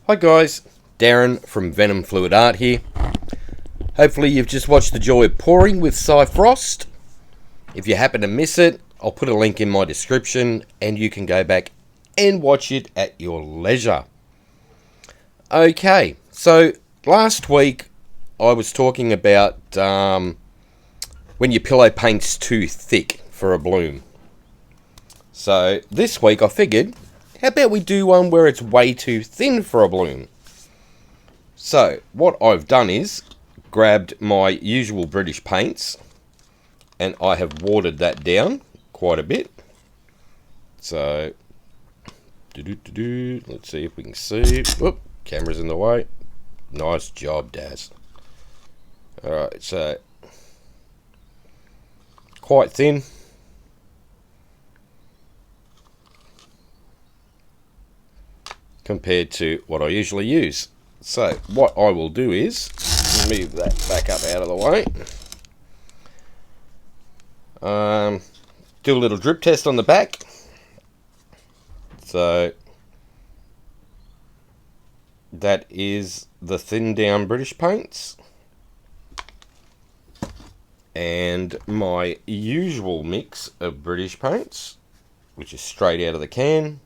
Hi guys, Darren from Venom Fluid Art here. Hopefully you've just watched The Joy of Pouring with Cy Frost. If you happen to miss it, I'll put a link in my description and you can go back and watch it at your leisure. Okay, so last week I was talking about when your pillow paint's too thick for a bloom. So this week I figured, how about we do one where it's way too thin for a bloom? So what I've done is grabbed my usual British paints and I have watered that down quite a bit. So let's see if we can see. Whoop, camera's in the way. Nice job, Daz. Alright, so quite thin. Compared to what I usually use. So what I will do is move that back up out of the way. Do a little drip test on the back. So that is the thin down British paints. And my usual mix of British paints, which is straight out of the can.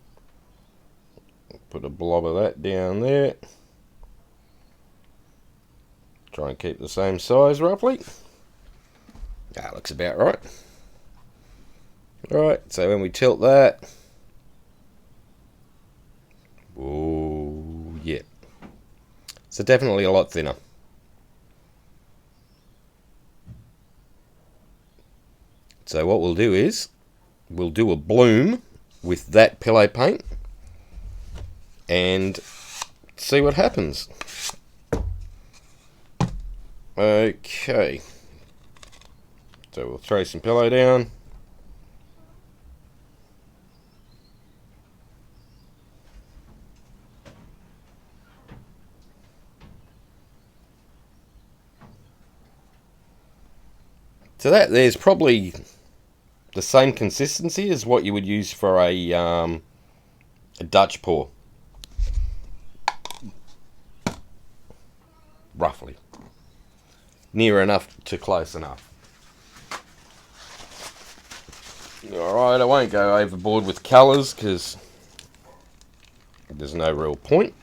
Put a blob of that down there. Try and keep the same size roughly. That looks about right. Alright, so when we tilt that. Oh, yeah. So definitely a lot thinner. So what we'll do is, we'll do a bloom with that pillow paint. And see what happens. Okay. So we'll throw some pillow down. So that there's probably the same consistency as what you would use for a Dutch pour. Roughly. Near enough to close enough. Alright, I won't go overboard with colours because there's no real point.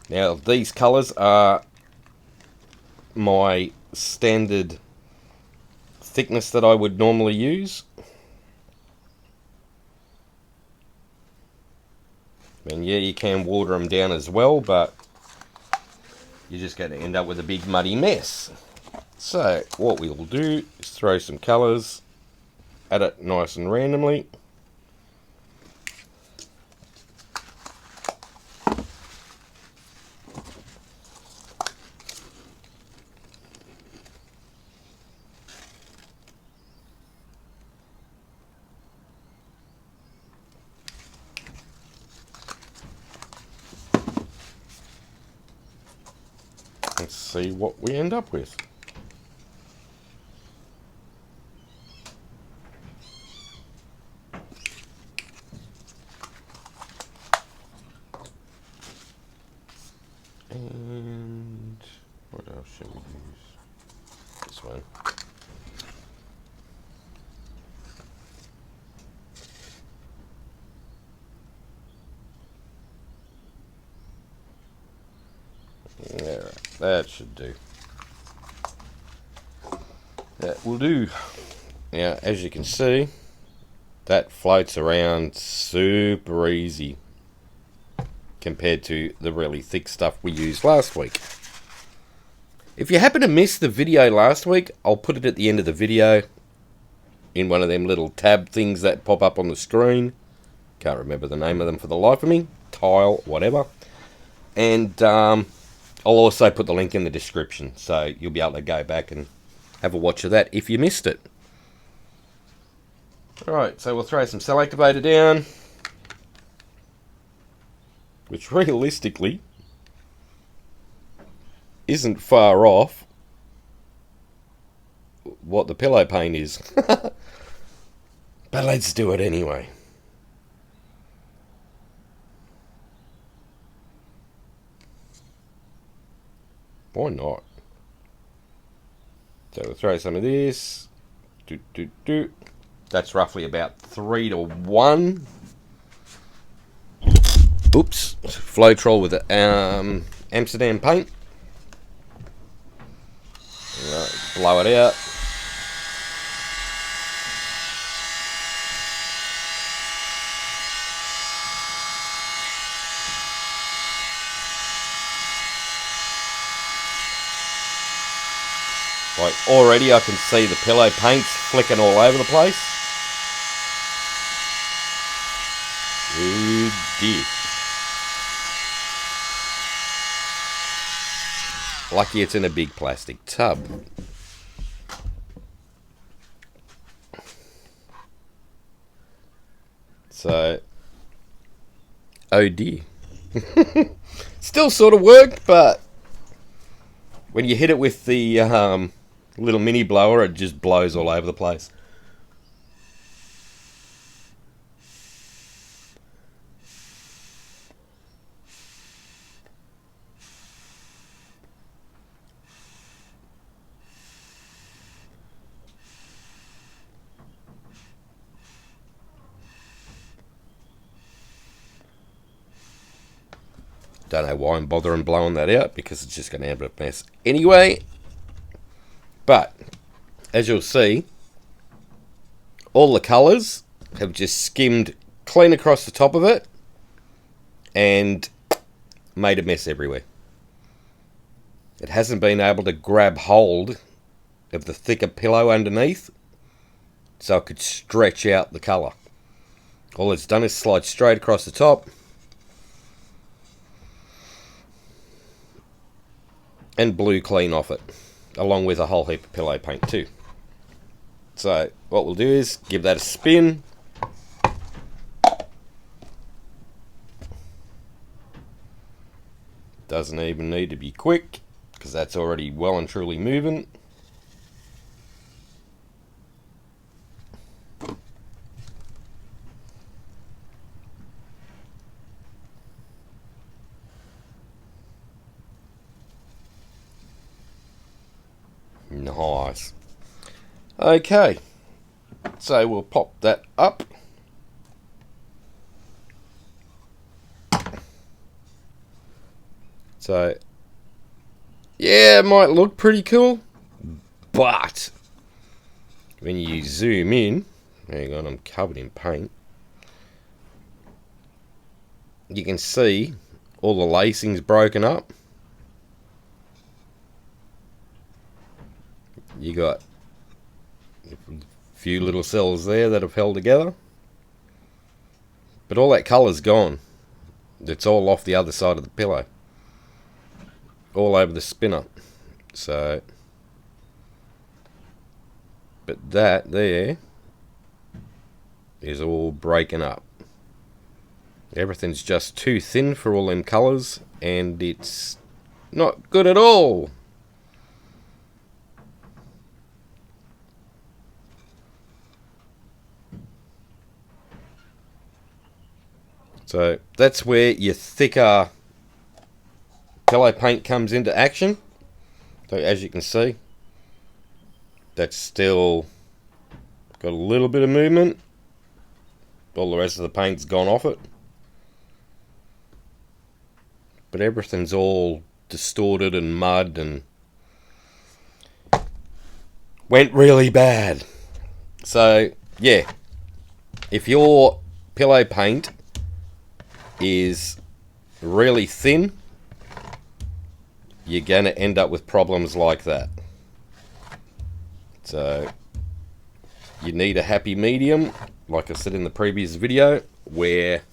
Now, these colours are my standard thickness that I would normally use. And yeah, you can water them down as well, but you're just going to end up with a big muddy mess. So what we'll do is throw some colours at it nice and randomly. Let's see what we end up with. And what else shall we use? This one. Alright, that should do. That will do. Now, as you can see, that floats around super easy compared to the really thick stuff we used last week. If you happen to miss the video last week, I'll put it at the end of the video in one of them little tab things that pop up on the screen. Can't remember the name of them for the life of me. Tile, whatever. And I'll also put the link in the description, so you'll be able to go back and have a watch of that if you missed it. Alright, so we'll throw some cell activator down, which realistically isn't far off what the pillow paint is. But let's do it anyway. Why not? So we'll throw some of this. That's roughly about 3 to 1. Oops. Floetrol with Amsterdam paint. Blow it out. Like already I can see the pillow paints flicking all over the place. Oh dear. Lucky it's in a big plastic tub. So, oh dear. Still sort of worked, but when you hit it with the little mini blower, it just blows all over the place. Don't know why I'm bothering blowing that out, because it's just going to end up a mess anyway. But, as you'll see, all the colours have just skimmed clean across the top of it and made a mess everywhere. It hasn't been able to grab hold of the thicker pillow underneath, so it could stretch out the colour. All it's done is slide straight across the top and blew clean off it, along with a whole heap of pillow paint too. So what we'll do is give that a spin. Doesn't even need to be quick, because that's already well and truly moving. Nice. Okay, so we'll pop that up. So, yeah, it might look pretty cool, but when you zoom in, hang on, I'm covered in paint, you can see all the lacing's broken up. You got a few little cells there that have held together, but all that colour's gone. It's all off the other side of the pillow, all over the spinner. So, but that there is all breaking up. Everything's just too thin for all them colours, and it's not good at all. So that's where your thicker pillow paint comes into action. So as you can see, that's still got a little bit of movement. All the rest of the paint's gone off it. But everything's all distorted and mud and went really bad. So yeah, if your pillow paint is really thin, you're going to end up with problems like that. So you need a happy medium, like I said in the previous video, where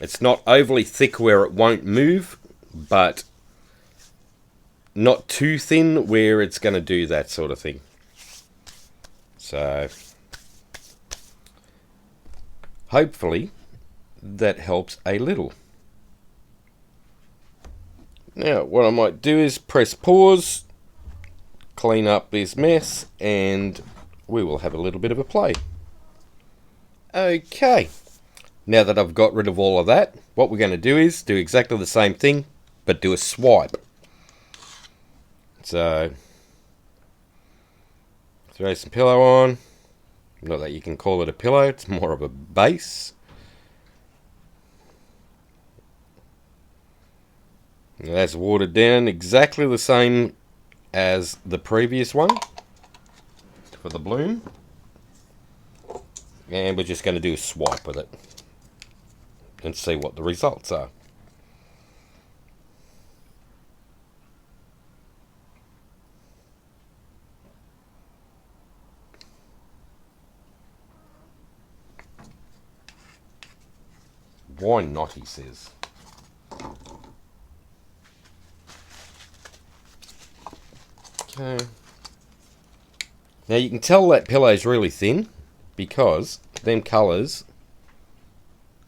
it's not overly thick where it won't move, but not too thin where it's going to do that sort of thing. So hopefully that helps a little. Now what I might do is press pause, clean up this mess, and we will have a little bit of a play. Okay, now that I've got rid of all of that, what we're going to do is do exactly the same thing, but do a swipe. So throw some pillow on. Not that you can call it a pillow, it's more of a base. And that's watered down exactly the same as the previous one for the bloom. And we're just going to do a swipe with it and see what the results are. Why not, he says. Okay. Now you can tell that pillow is really thin because them colours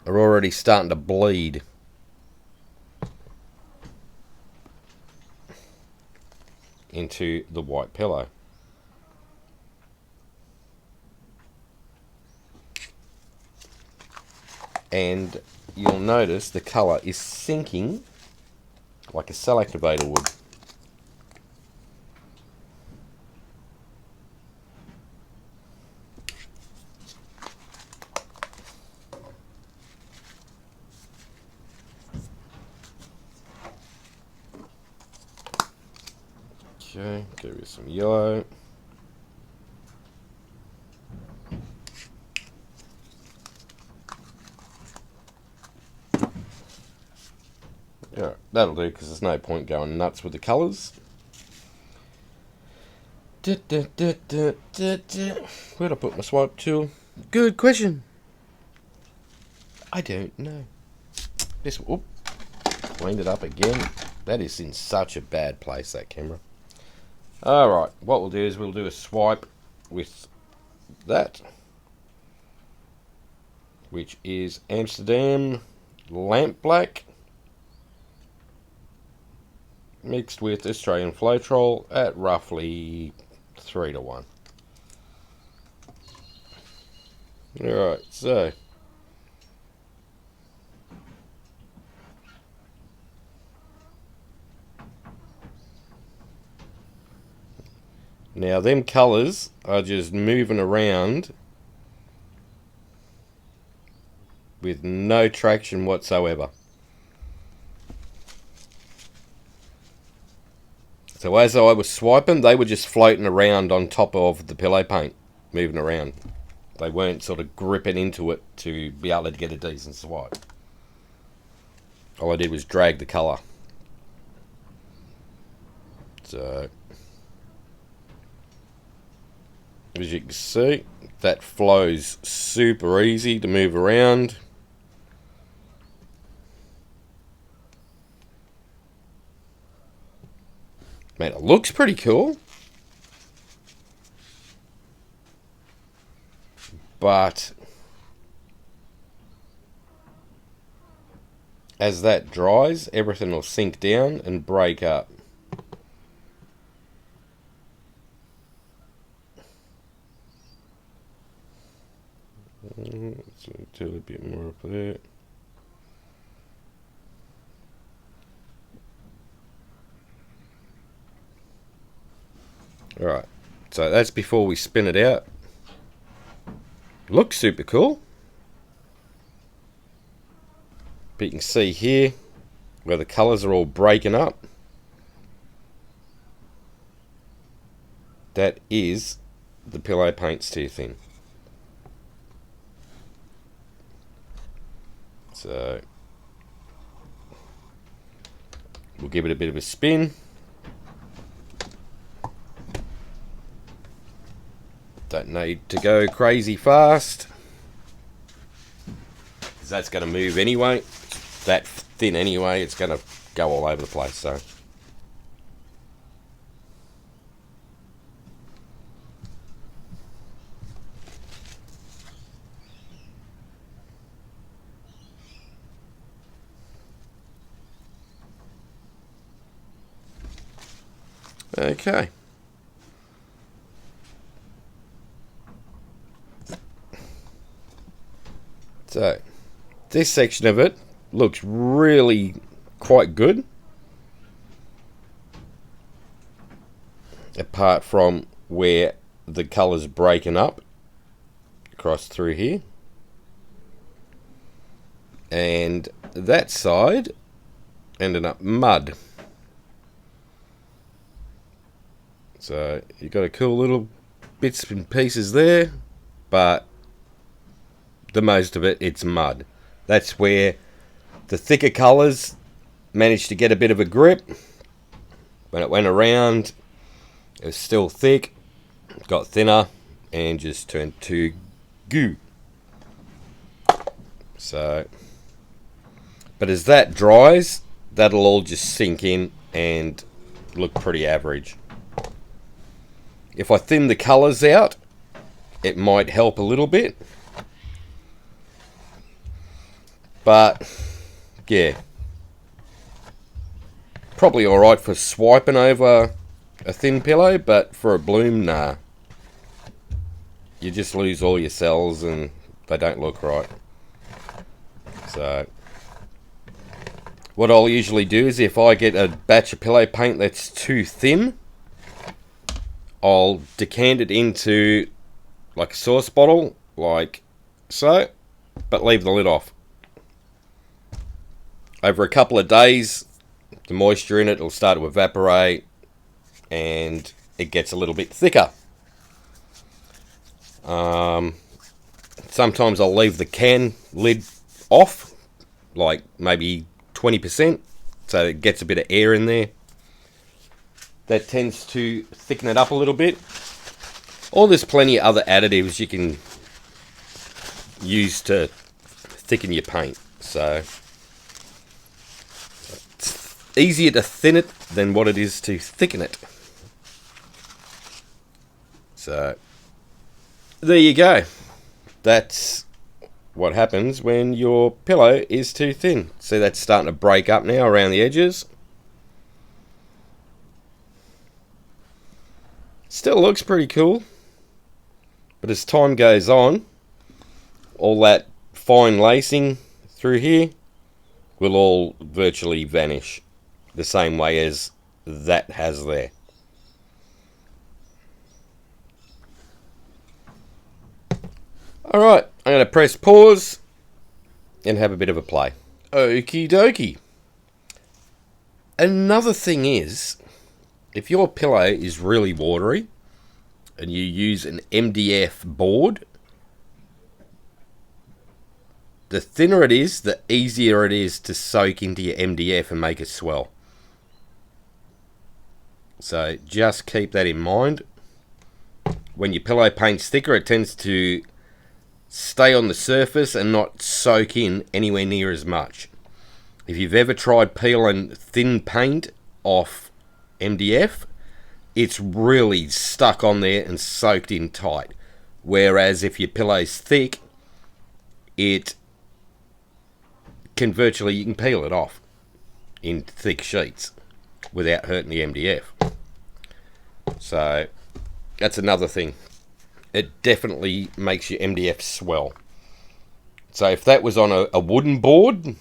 are already starting to bleed. Into the white pillow. And you'll notice the colour is sinking like a cell activator would. Okay, give it some yellow. Yeah, that'll do because there's no point going nuts with the colours. Where'd I put my swipe tool? Good question. I don't know. This, oop, cleaned it up again. That is in such a bad place, that camera. Alright, what we'll do is we'll do a swipe with that, which is Amsterdam Lamp Black mixed with Australian Floetrol at roughly 3:1. Alright, so now them colours are just moving around with no traction whatsoever. So as I was swiping, they were just floating around on top of the pillow paint, moving around. They weren't sort of gripping into it to be able to get a decent swipe. All I did was drag the colour. So as you can see, that flows super easy to move around. Man, it looks pretty cool. But as that dries, everything will sink down and break up. Let's do a bit more of that. Alright, so that's before we spin it out. Looks super cool. But you can see here where the colours are all breaking up. That is the pillow paint's too thin. So we'll give it a bit of a spin. Don't need to go crazy fast, because that's going to move anyway. It's that thin anyway, it's going to go all over the place. So okay. So this section of it looks really quite good. apart from where the colour's breaking up across through here. And that side ended up mud. So you've got a cool little bits and pieces there, but the most of it, it's mud. That's where the thicker colours managed to get a bit of a grip. When it went around, it was still thick, got thinner, and just turned to goo. So, but as that dries, that'll all just sink in and look pretty average. If I thin the colours out, it might help a little bit. But, yeah. Probably alright for swiping over a thin pillow, but for a bloom, nah. You just lose all your cells and they don't look right. So, what I'll usually do is if I get a batch of pillow paint that's too thin, I'll decant it into like a sauce bottle, like so, but leave the lid off. Over a couple of days, the moisture in it will start to evaporate and it gets a little bit thicker. Sometimes I'll leave the can lid off, like maybe 20%, so it gets a bit of air in there. That tends to thicken it up a little bit. Or there's plenty of other additives you can use to thicken your paint. So it's easier to thin it than what it is to thicken it. So there you go. That's what happens when your pillow is too thin. See, that's starting to break up now around the edges. Still looks pretty cool, but as time goes on, all that fine lacing through here will all virtually vanish, the same way as that has there. Alright, I'm going to press pause and have a bit of a play. Okie dokie. Another thing is, if your pillow is really watery and you use an MDF board, the thinner it is, the easier it is to soak into your MDF and make it swell. So just keep that in mind. When your pillow paint's thicker, it tends to stay on the surface and not soak in anywhere near as much. If you've ever tried peeling thin paint off MDF, it's really stuck on there and soaked in tight. Whereas if your pillow's thick, it can virtually, you can peel it off in thick sheets without hurting the MDF. So that's another thing. It definitely makes your MDF swell. So if that was on a wooden board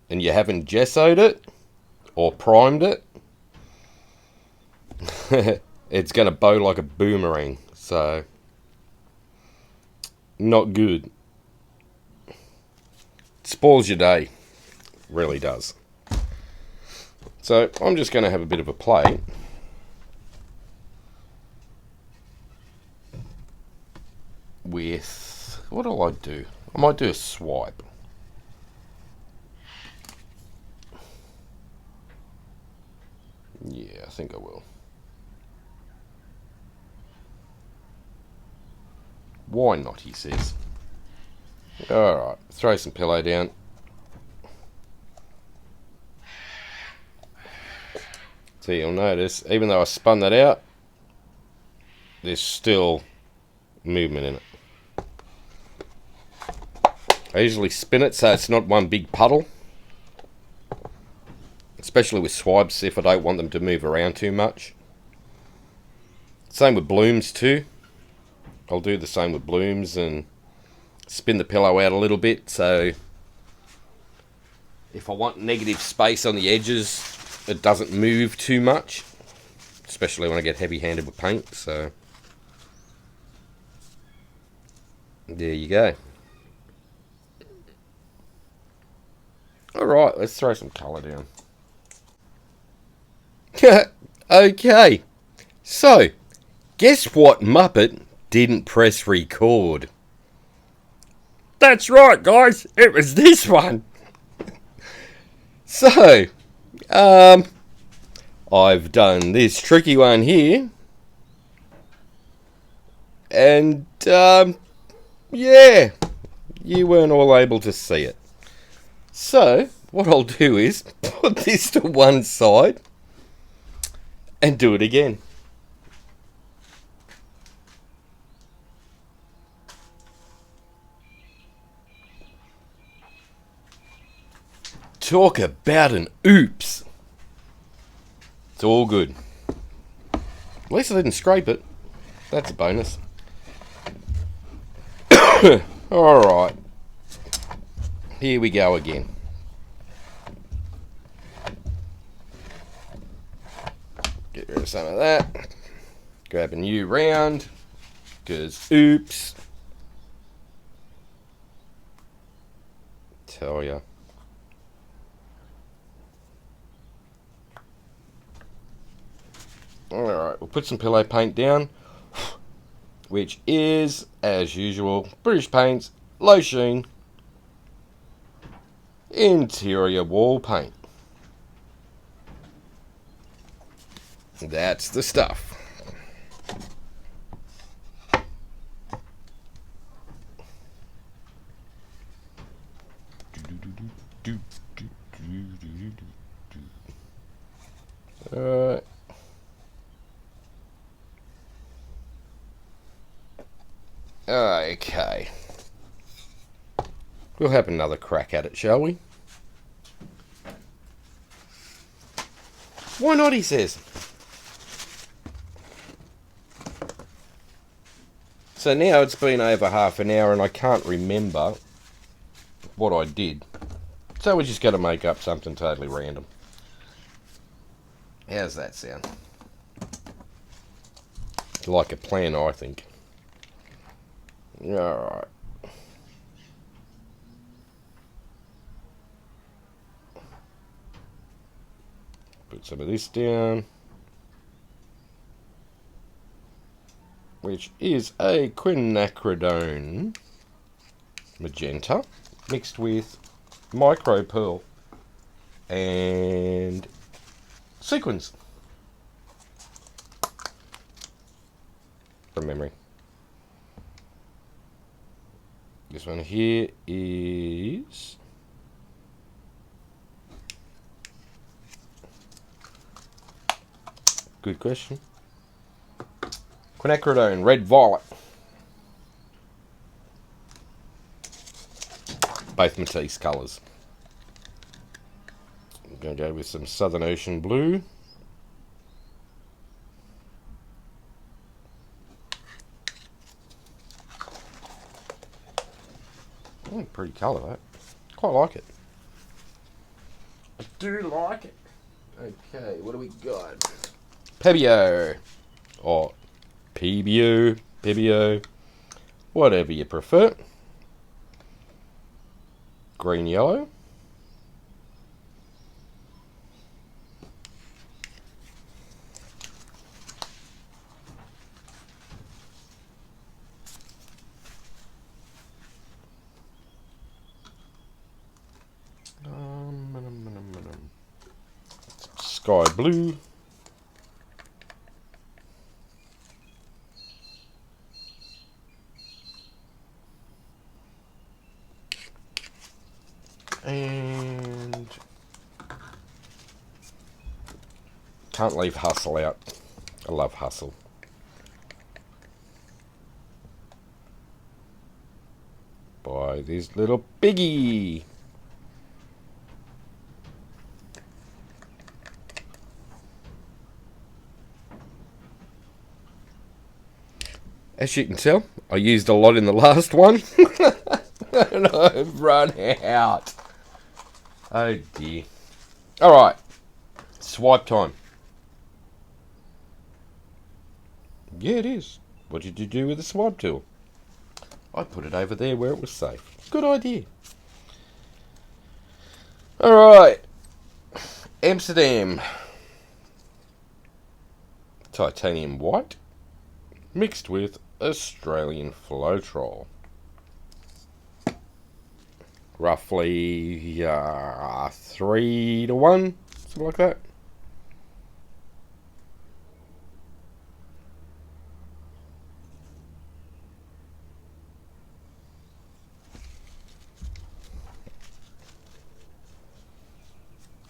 and you haven't gessoed it or primed it, it's going to bow like a boomerang. So not good. It spoils your day. Really does. So I'm just going to have a bit of a play. With, what do I do? I might do a swipe. Yeah, I think I will. Why not, he says. Alright, throw some pillow down. So you'll notice, even though I spun that out, there's still movement in it. I usually spin it so it's not one big puddle. Especially with swipes, if I don't want them to move around too much. Same with blooms too. I'll do the same with blooms and spin the pillow out a little bit, so if I want negative space on the edges, it doesn't move too much, especially when I get heavy-handed with paint. So there you go. Alright, let's throw some colour down. Okay, so guess what Muppet didn't press record? That's right, guys, it was this one. So, I've done this tricky one here. And, yeah, you weren't all able to see it. So, what I'll do is put this to one side and do it again. Talk about an oops. It's all good. At least I didn't scrape it. That's a bonus. Alright. Here we go again. Get rid of some of that. Grab a new round. Because oops. Tell ya. Alright, we'll put some pillow paint down, which is, as usual, British Paints, low sheen, interior wall paint. That's the stuff. Alright. Okay. We'll have another crack at it, shall we? Why not, he says. So now it's been over half an hour and I can't remember what I did. So we're just going to make up something totally random. How's that sound? Like a plan, I think. Alright. Put some of this down. Which is a quinacridone magenta mixed with micro pearl and sequins. From memory. This one here is good question. Quinacridone red violet. Both Matisse colours. I'm going to go with some Southern Ocean blue. Pretty colour, that. Quite like it. I do like it. Okay, what do we got? Pebeo. Or Pebeo. Whatever you prefer. Green, yellow. Sky blue. And can't leave Hustle out. I love Hustle. By this little piggy. As you can tell, I used a lot in the last one. And I've run out. Oh dear. Alright. Swipe time. Yeah, it is. What did you do with the swab tool? I put it over there where it was safe. Good idea. Alright. Amsterdam. Titanium white. Mixed with Australian Floetrol. Roughly 3 to 1. Something like that.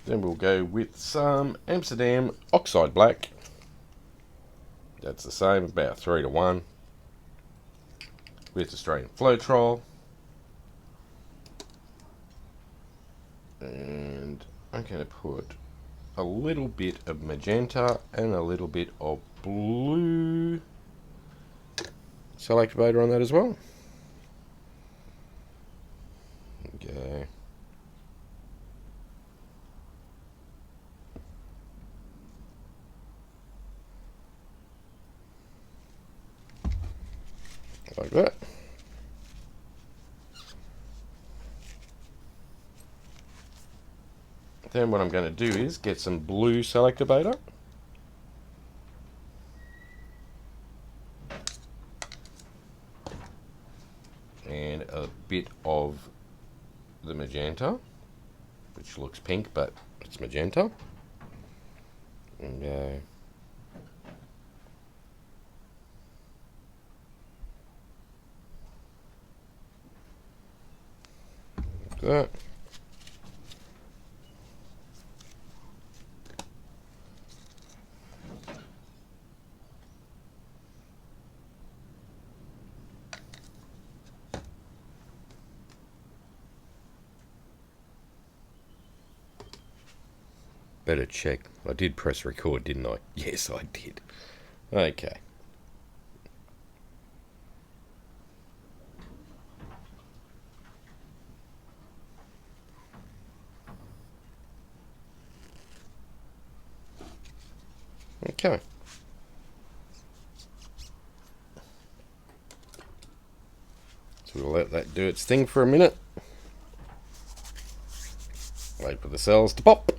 Then we'll go with some Amsterdam Oxide Black. That's the same, about 3 to 1. With Australian Floetrol. And I'm going to put a little bit of magenta and a little bit of blue cell activator on that as well. Okay. Like that. Then what I'm going to do is get some blue cell activator. And a bit of the magenta, which looks pink, but it's magenta. And like that. Better check. I did press record, didn't I? Yes, I did. Okay. Okay. So we'll let that do its thing for a minute. Wait for the cells to pop.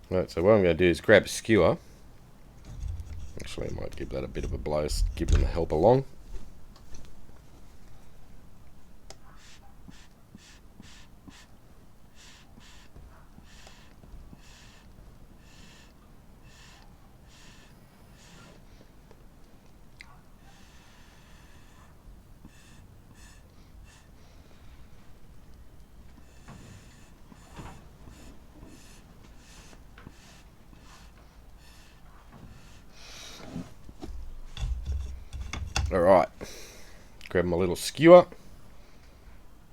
Right, so what I'm going to do is grab a skewer. Actually, I might give that a bit of a blow, give them a help along. Alright, grab my little skewer,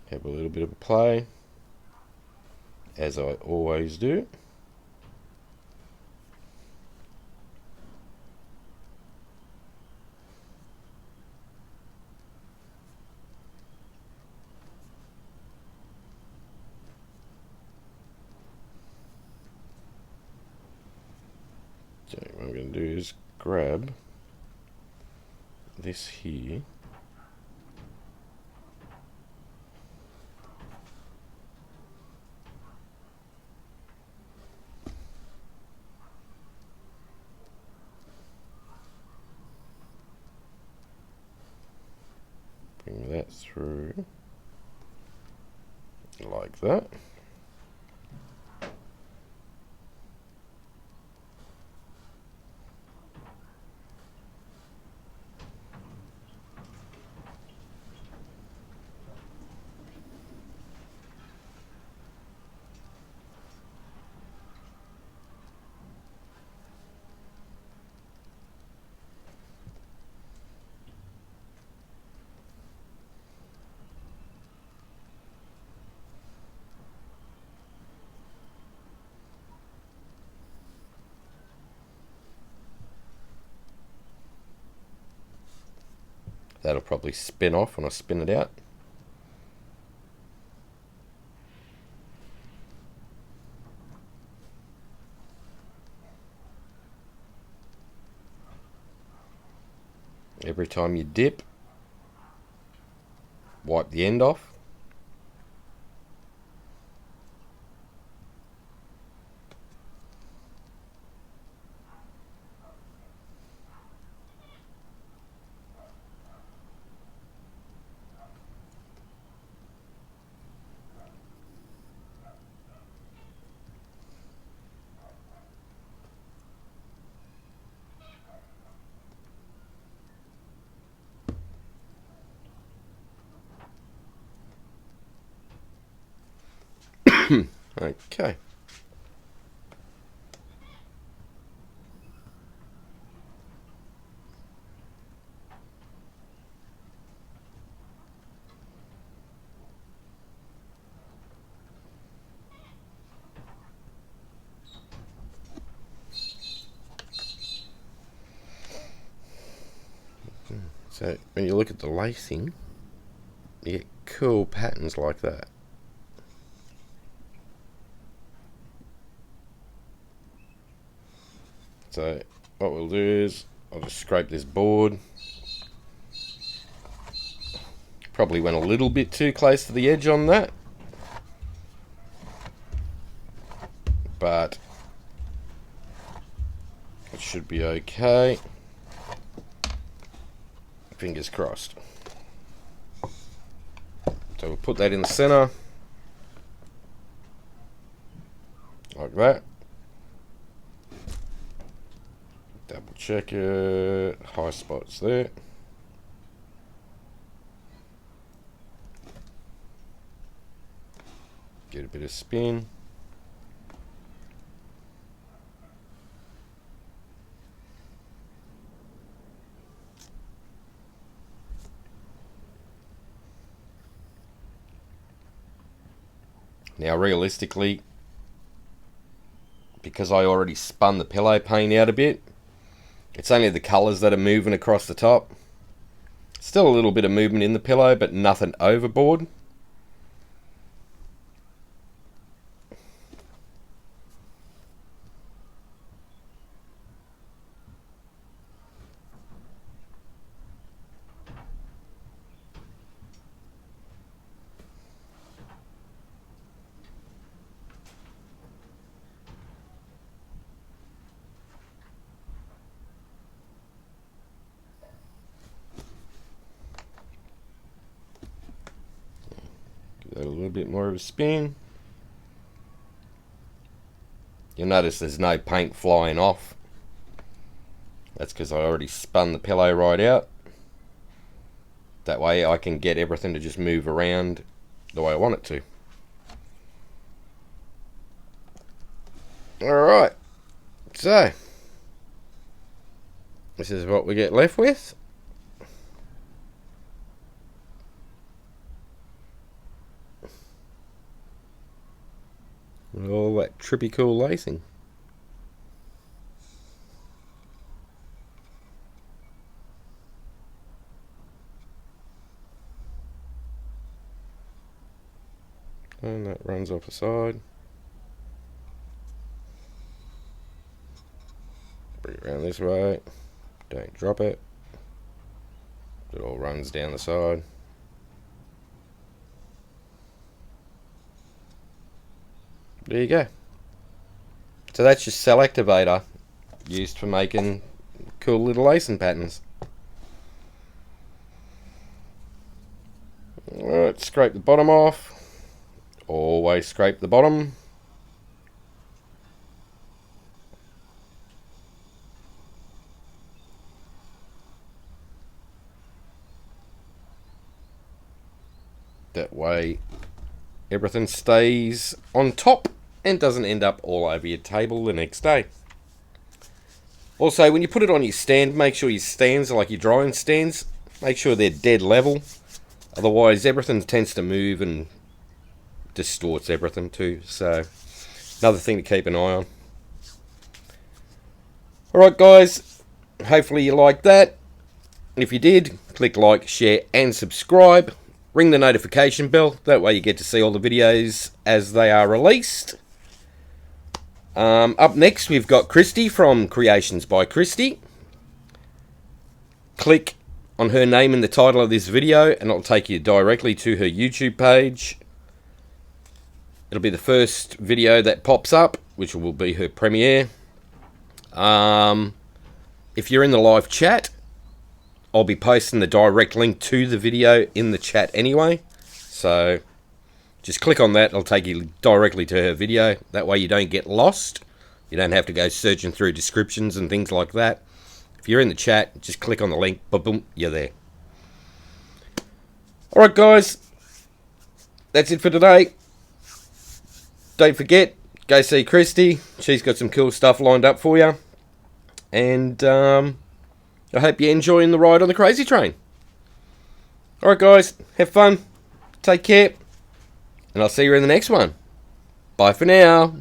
have a little bit of a play, as I always do. So what I'm going to do is grab this here, bring that through like that. That'll probably spin off when I spin it out. Every time you dip, wipe the end off. Okay. So when you look at the lacing, you get cool patterns like that. So what we'll do is I'll just scrape this board. Probably went a little bit too close to the edge on that, but it should be okay. Fingers crossed. So we'll put that in the center like that. Double check it. High spots there. Get a bit of spin. Now realistically, because I already spun the pillow paint out a bit, it's only the colours that are moving across the top. Still a little bit of movement in the pillow, but nothing overboard. A little bit more of a spin. You'll notice there's no paint flying off. That's because I already spun the pillow right out. That way I can get everything to just move around the way I want it to. Alright, so this is what we get left with. With all that trippy cool lacing. And that runs off the side. Bring it around this way. Don't drop it. It all runs down the side. There you go. So that's your cell activator used for making cool little lacing patterns. Alright, scrape the bottom off. Always scrape the bottom. That way everything stays on top and doesn't end up all over your table the next day. Also, when you put it on your stand, make sure your stands are like your drying stands. Make sure they're dead level. Otherwise, everything tends to move and distorts everything too. So, another thing to keep an eye on. Alright guys, hopefully you liked that. If you did, click like, share and subscribe. Ring the notification bell, that way you get to see all the videos as they are released. Up next we've got Christy from Creations by Christy. Click on her name in the title of this video, and it'll take you directly to her YouTube page. It'll be the first video that pops up, which will be her premiere. If you're in the live chat, I'll be posting the direct link to the video in the chat anyway. So just click on that, it'll take you directly to her video. That way you don't get lost. You don't have to go searching through descriptions and things like that. If you're in the chat, just click on the link, boom, you're there. Alright guys, that's it for today. Don't forget, go see Christy. She's got some cool stuff lined up for you. And I hope you're enjoying the ride on the crazy train. Alright guys, have fun. Take care. And I'll see you in the next one. Bye for now.